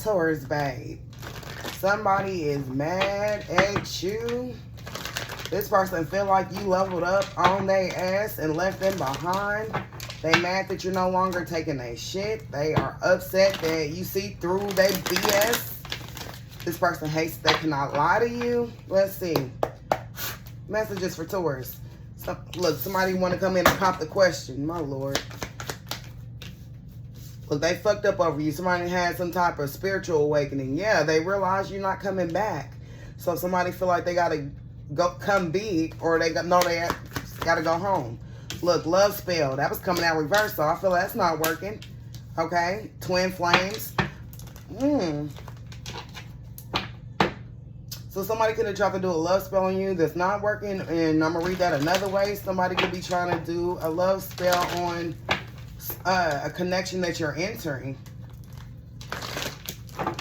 Taurus, babe. Somebody is mad at you. This person feel like you leveled up on their ass and left them behind. They mad that you're no longer taking their shit. They are upset that you see through their BS. This person hates they cannot lie to you. Let's see. Messages for Taurus. Look, somebody want to come in and pop the question. My lord. Look, they fucked up over you. Somebody had some type of spiritual awakening. Yeah, they realize you're not coming back. So if somebody feel like they got to come big, or they got to go home. Look, love spell. That was coming out reverse, so I feel that's not working. Okay? Twin flames. So somebody could have tried to do a love spell on you that's not working, and I'm going to read that another way. Somebody could be trying to do a love spell on a connection that you're entering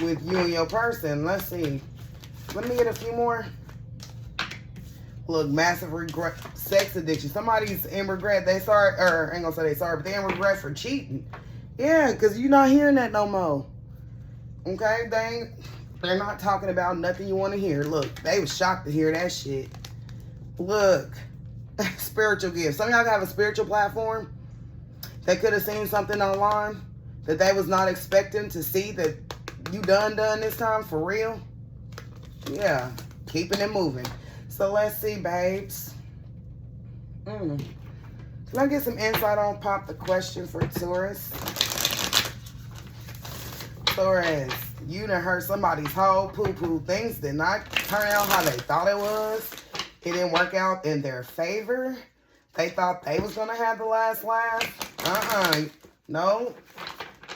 with you and your person. Let's see. Let me get a few more. Look, massive regret, sex addiction. Somebody's in regret. They sorry, or I ain't gonna say they sorry, but they in regret for cheating. Yeah, because you're not hearing that no more. Okay? They're not talking about nothing you want to hear. Look, they was shocked to hear that shit. Look, spiritual gifts. Some of y'all have a spiritual platform. They could have seen something online that they was not expecting to see that you done this time for real. Yeah, keeping it moving. So let's see, babes. Can I get some insight on pop the question for Taurus? Taurus, you done hurt somebody's whole poo-poo. Things did not turn out how they thought it was. It didn't work out in their favor. They thought they was going to have the last laugh. No.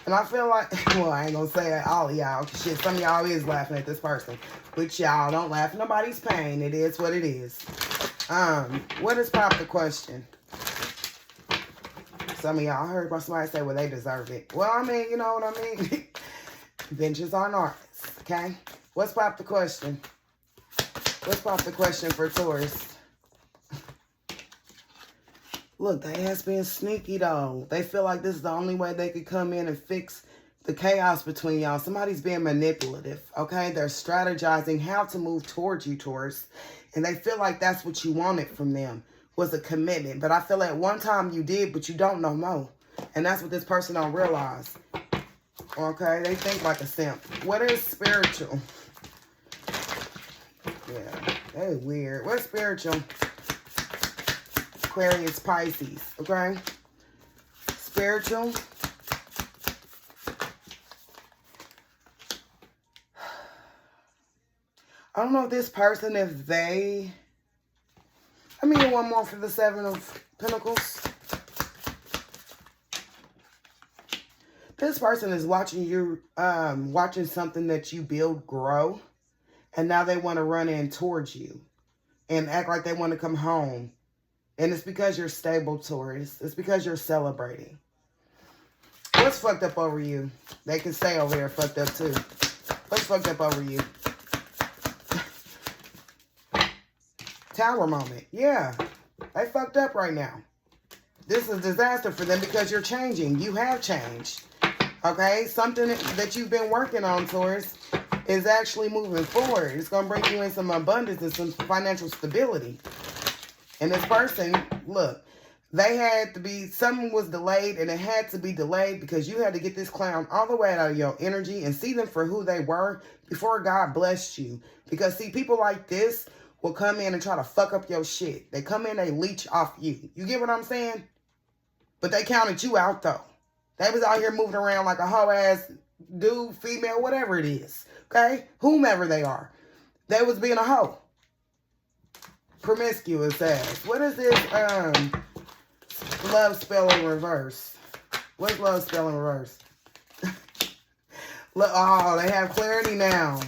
And I feel like, well, I ain't going to say all of y'all. Shit, some of y'all is laughing at this person. But y'all don't laugh at nobody's pain. It is what it is. What is pop the question? Some of y'all heard somebody say, well, they deserve it. Well, I mean, you know what I mean? Vengeance on artists, okay? What's pop the question? What's pop the question for Taurus? Look, they has been sneaky, though. They feel like this is the only way they could come in and fix the chaos between y'all. Somebody's being manipulative, okay? They're strategizing how to move towards you, Taurus. And they feel like that's what you wanted from them, was a commitment. But I feel at one time you did, but you don't know more. And that's what this person don't realize. Okay? They think like a simp. What is spiritual? Yeah, that is weird. What's spiritual? Aquarius, Pisces, okay? Spiritual. I don't know if this person, if they... Let me get one more for the Seven of Pentacles. This person is watching you, watching something that you build grow. And now they want to run in towards you and act like they want to come home. And it's because you're stable, Taurus. It's because you're celebrating. What's fucked up over you? They can say over there fucked up too. What's fucked up over you? Tower moment. Yeah. They fucked up right now. This is a disaster for them because you're changing. You have changed. Okay? Something that you've been working on, Taurus, is actually moving forward. It's going to bring you in some abundance and some financial stability. And this person, look, they had to be, something was delayed, and it had to be delayed because you had to get this clown all the way out of your energy and see them for who they were before God blessed you. Because, see, people like this will come in and try to fuck up your shit. They come in, they leech off you. You get what I'm saying? But they counted you out, though. They was out here moving around like a hoe-ass dude, female, whatever it is. Okay? Whomever they are. They was being a hoe. Promiscuous ass. What is this love spell in reverse? What's love spell in reverse? Look, oh, they have clarity now.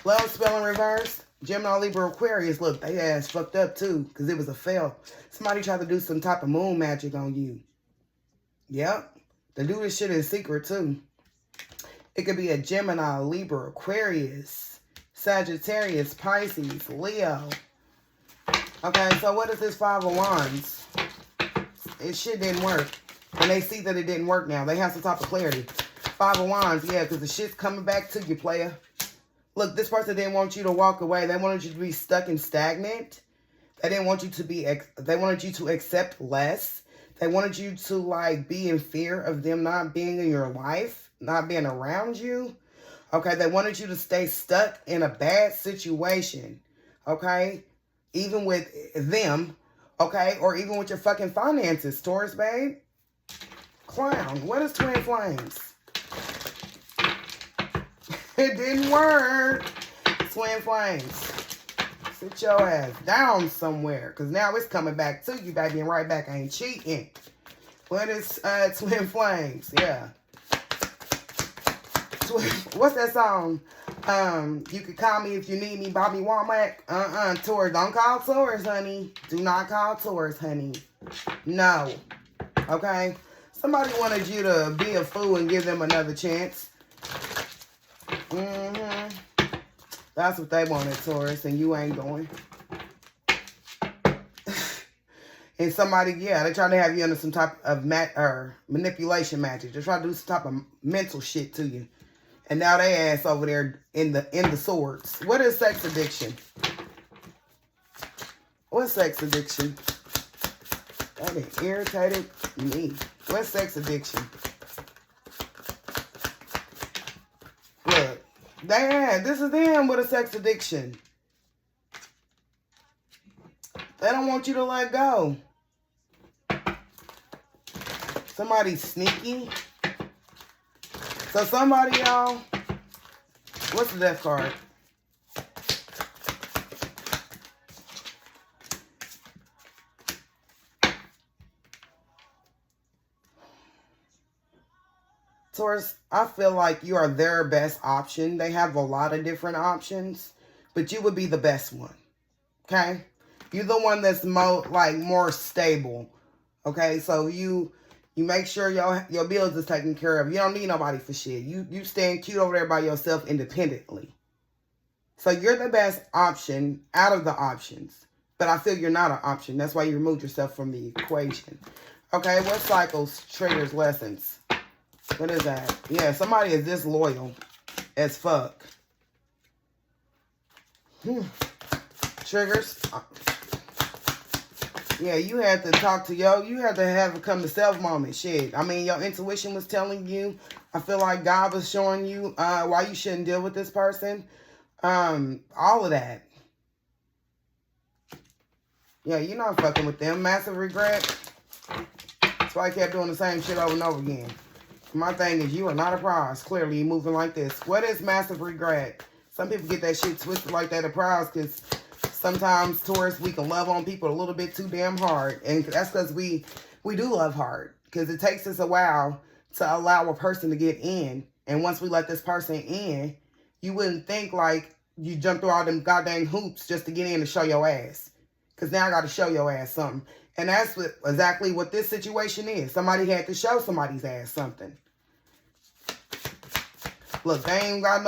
Love spell in reverse. Gemini, Libra, Aquarius. Look, they ass fucked up too because it was a fail. Somebody tried to do some type of moon magic on you. Yep. They do this shit in secret too. It could be a Gemini, Libra, Aquarius, Sagittarius, Pisces, Leo. Okay, so what is this Five of Wands? It shit didn't work. And they see that it didn't work now. They have some type of clarity. Five of Wands, yeah, because the shit's coming back to you, player. Look, this person didn't want you to walk away. They wanted you to be stuck and stagnant. They didn't want you to be, they wanted you to accept less. They wanted you to, like, be in fear of them not being in your life, not being around you. Okay, they wanted you to stay stuck in a bad situation. Okay, even with them. Okay, or even with your fucking finances, Taurus, babe. Clown. What is twin flames? It didn't work. Twin flames. Sit your ass down somewhere. Because now it's coming back to you, baby. And right back, I ain't cheating. What is twin flames? Yeah. What's that song? You can call me if you need me, Bobby Womack. Taurus. Don't call Taurus, honey. Do not call Taurus, honey. No. Okay? Somebody wanted you to be a fool and give them another chance. That's what they wanted, Taurus, and you ain't going. And somebody, yeah, they trying to have you under some type of manipulation magic. They're trying to do some type of mental shit to you. And now they ass over there in the swords. What is sex addiction? What's sex addiction? That is irritated me. What's sex addiction? Look, this is them with a sex addiction. They don't want you to let go. Somebody's sneaky. So somebody, y'all, what's the death card? Taurus, I feel like you are their best option. They have a lot of different options, but you would be the best one. Okay? You're the one that's more stable. Okay? So you make sure your bills is taken care of. You don't need nobody for shit. You stand cute over there by yourself independently. So you're the best option out of the options. But I feel you're not an option. That's why you removed yourself from the equation. Okay? What cycles, triggers, lessons? What is that? Yeah, somebody is disloyal as fuck. Triggers. Yeah, you had to talk to you had to have a come to self moment. Shit. I mean, your intuition was telling you. I feel like God was showing you why you shouldn't deal with this person. All of that. Yeah, you're not fucking with them. Massive regret. That's why I kept doing the same shit over and over again. My thing is, you are not a prize. Clearly, you're moving like this. What is massive regret? Some people get that shit twisted like that, a prize, because sometimes, Taurus, we can love on people a little bit too damn hard. And that's because we do love hard. Because it takes us a while to allow a person to get in. And once we let this person in, you wouldn't think like you jump through all them goddamn hoops just to get in and show your ass. Because now I got to show your ass something. And that's exactly what this situation is. Somebody had to show somebody's ass something. Look, they ain't got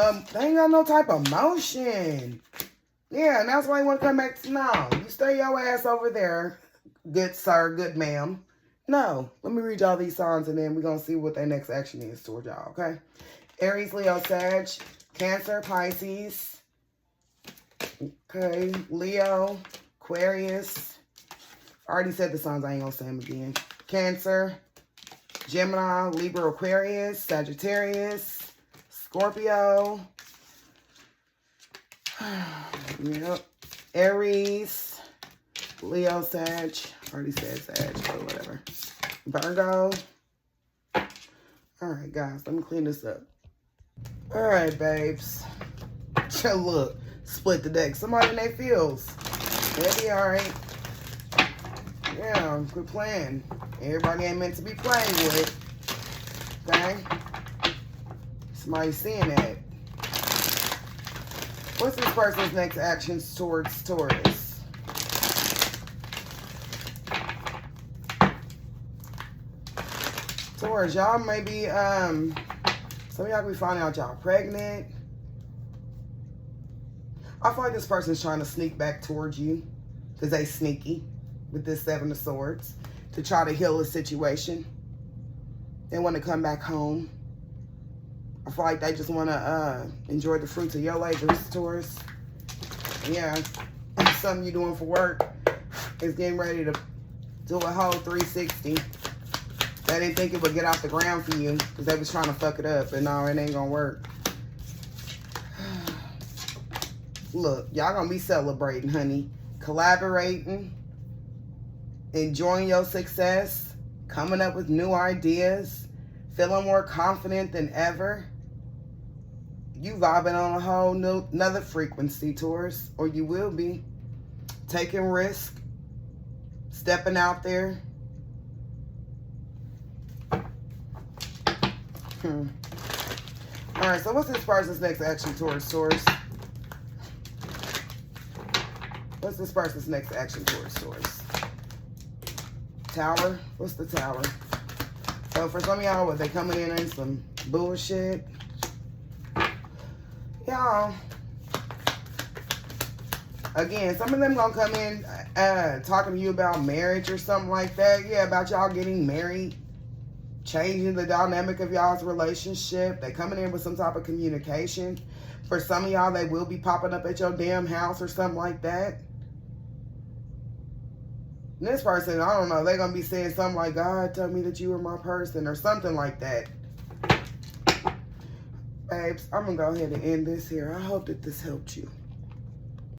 no type of motion. Yeah, and that's why you want to come back to, no, you stay your ass over there, good sir, good ma'am. No, let me read y'all these signs and then we're going to see what their next action is toward y'all, okay? Aries, Leo, Sag, Cancer, Pisces. Okay, Leo, Aquarius. I already said the signs, I ain't going to say them again. Cancer, Gemini, Libra, Aquarius, Sagittarius, Scorpio. Yep. Aries, Leo, Sag. Already said Sag, but whatever. Virgo. Alright, guys, let me clean this up. Alright, babes. Look, split the deck. Somebody in their feels. They'll be alright. Yeah, good plan. Everybody ain't meant to be playing with. Okay? Somebody seeing that. What's this person's next actions towards Taurus? Taurus, y'all may be, some of y'all could be finding out y'all pregnant. I feel like this person's trying to sneak back towards you because they sneaky with this Seven of Swords to try to heal the situation. They want to come back home. I feel like they just want to enjoy the fruits of your labors, Taurus. Yeah. Something you're doing for work is getting ready to do a whole 360. They didn't think it would get off the ground for you because they was trying to fuck it up. And no, it ain't going to work. Look, y'all going to be celebrating, honey. Collaborating. Enjoying your success. Coming up with new ideas. Feeling more confident than ever. You vibing on a whole another frequency, Taurus. Or you will be. Taking risk. Stepping out there. Alright, so what's this person's next action, Taurus? What's this person's next action, Taurus? Tower? What's the Tower? So for some of y'all, what, they coming in some bullshit? Y'all. Again, some of them gonna come in talking to you about marriage or something like that. Yeah, about y'all getting married. Changing the dynamic of y'all's relationship. They coming in with some type of communication. For some of y'all, they will be popping up at your damn house or something like that. And this person, I don't know, they're going to be saying something like, God told me that you were my person or something like that. Babes, I'm going to go ahead and end this here. I hope that this helped you.